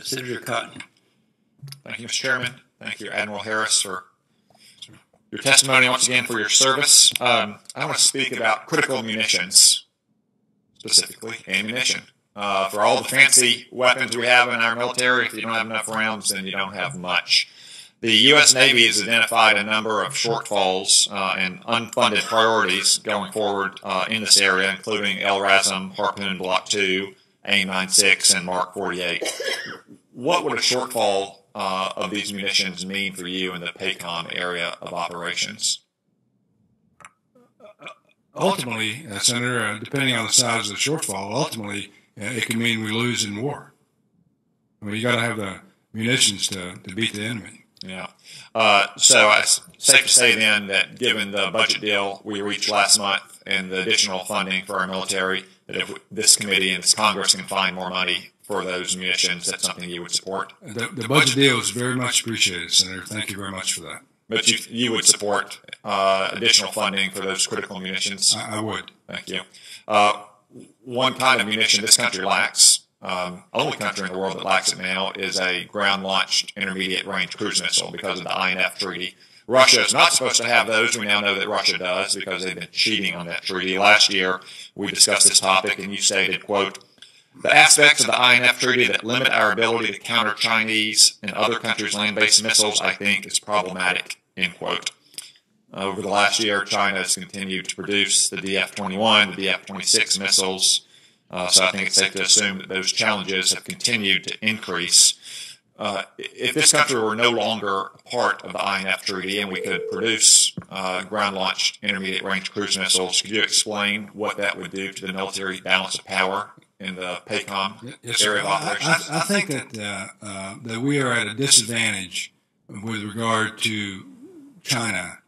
Senator Cotton. Thank you, Mr. Chairman. Thank you, Admiral Harris, for your testimony once again, for your service. I want to speak about critical munitions, specifically ammunition. For all the fancy weapons we have in our military, if you don't have enough rounds, then you don't have much. The U.S. Navy has identified a number of shortfalls and unfunded priorities going forward in this area, including LRASM, Harpoon Block 2, AIM-96, and Mark 48. What would a shortfall of these munitions mean for you in the PACOM area of operations? Ultimately, Senator, depending on the size of the shortfall, ultimately it can mean we lose in war. I mean, you got to have the munitions to beat the enemy. Yeah. So it's safe to say then that given the budget deal we reached last month and the additional funding for our military, that if this committee and this Congress can find more money for those munitions, that's something you would support? The budget deal is very much appreciated, Senator. Thank you very much for that. But you would support additional funding for those critical munitions? I would. Thank you. One kind of munition this country lacks, only country in the world that lacks it now, is a ground-launched intermediate-range cruise missile because of the INF Treaty. Russia is not supposed to have those. We now know that Russia does because they've been cheating on that treaty. Last year, we discussed this topic, and you stated, quote, "The aspects of the INF Treaty that limit our ability to counter Chinese and other countries' land-based missiles, I think, is problematic," end quote. Over the last year, China has continued to produce the DF-21, the DF-26 missiles, so I think it's safe to assume that those challenges have continued to increase. If this country were no longer a part of the INF Treaty and we could produce ground-launched intermediate-range cruise missiles, could you explain what that would do to the military balance of power in the PACOM area of operations? I think that we are at a disadvantage with regard to China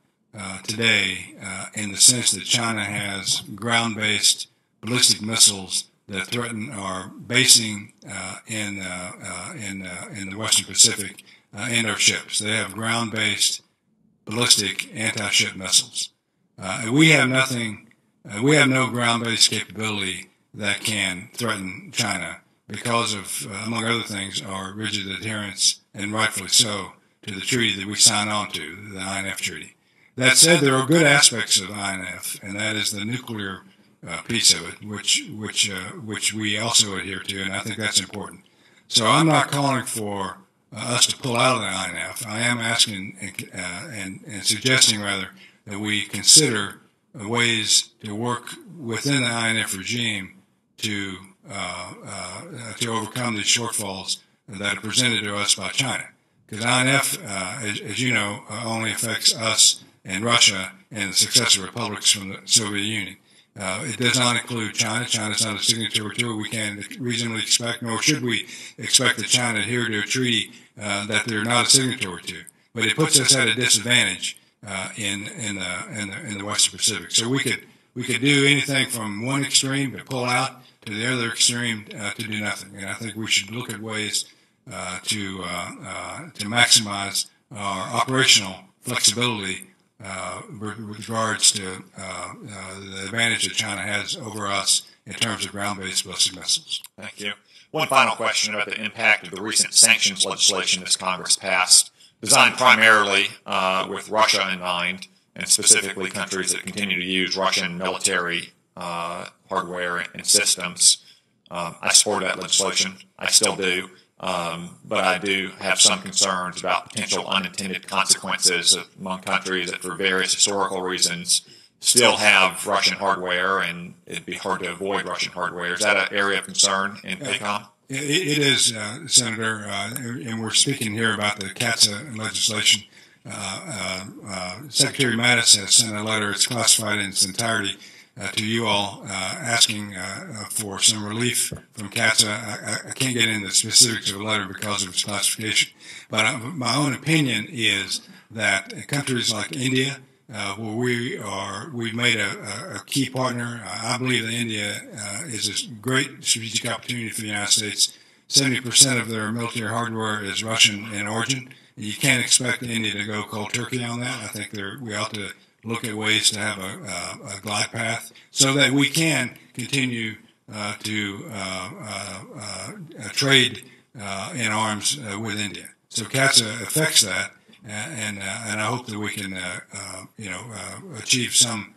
today in the sense that China has ground-based ballistic missiles that threaten our basing in the Western Pacific and our ships. They have ground-based ballistic anti-ship missiles. We have nothing. We have no ground-based capability that can threaten China because of, among other things, our rigid adherence, and rightfully so, to the treaty that we signed on to, the INF Treaty. That said, there are good aspects of INF, and that is the nuclear piece of it, which we also adhere to, and I think that's important. So I'm not calling for us to pull out of the INF. I am asking and suggesting, rather, that we consider ways to work within the INF regime to overcome these shortfalls that are presented to us by China. Because INF, as you know, only affects us and Russia and the successor republics from the Soviet Union. It does not include China. China is not a signatory to it. We can't reasonably expect, nor should we expect that China adhere to a treaty that they're not a signatory to. But it puts us at a disadvantage in the Western Pacific. So we could do anything from one extreme to pull out to the other extreme to do nothing. And I think we should look at ways to maximize our operational flexibility with regards to the advantage that China has over us in terms of ground-based ballistic missiles. Thank you. One final question about the impact of the recent sanctions legislation this Congress passed, designed primarily with Russia in mind, and specifically countries that continue to use Russian military hardware and systems. I support that legislation. I still do. But I do have some concerns about potential unintended consequences among countries that, for various historical reasons, still have Russian hardware, and it'd be hard to avoid Russian hardware. Is that an area of concern in PACOM? It is, Senator, and we're speaking here about the CATSA legislation. Secretary Mattis has sent a letter, it's classified in its entirety, to you all asking for some relief from CATSA. I can't get into the specifics of the letter because of its classification, but my own opinion is that countries like India, where we've made a key partner. I believe that India is a great strategic opportunity for the United States. 70% of their military hardware is Russian in origin. You can't expect India to go cold turkey on that. I think we ought to look at ways to have a glide path so that we can continue to trade in arms with India. So CATSA affects that, and I hope that we can achieve some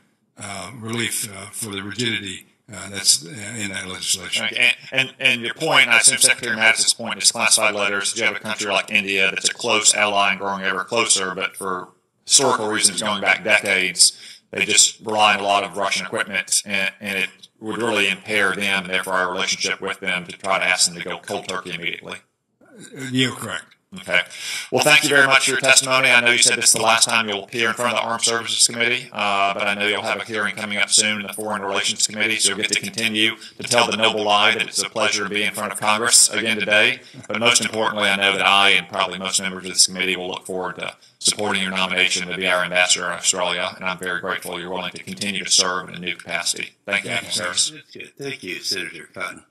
relief for the rigidity that's in that legislation. Okay. And your point, I assume Secretary Mattis's point is classified letters. You have a country like India that's a close ally and growing ever closer, but for historical reasons going back decades, they just rely on a lot of Russian equipment, and it would really impair them and therefore our relationship with them to try to ask them to go cold turkey immediately. You're correct. Okay. Well, thank you very much for your testimony. I know you said this is the last time you'll appear in front of the Armed Services Committee, but I know you'll have a hearing coming up soon in the Foreign Relations Committee, so you'll get to continue to tell the noble lie that it's a pleasure to be in front of Congress again today. But most importantly, I know that I and probably most members of this committee will look forward to supporting your nomination to be our ambassador in Australia, and I'm very grateful you're willing to continue to serve in a new capacity. Thank you, sir. That's good. Thank you, Senator Cotton.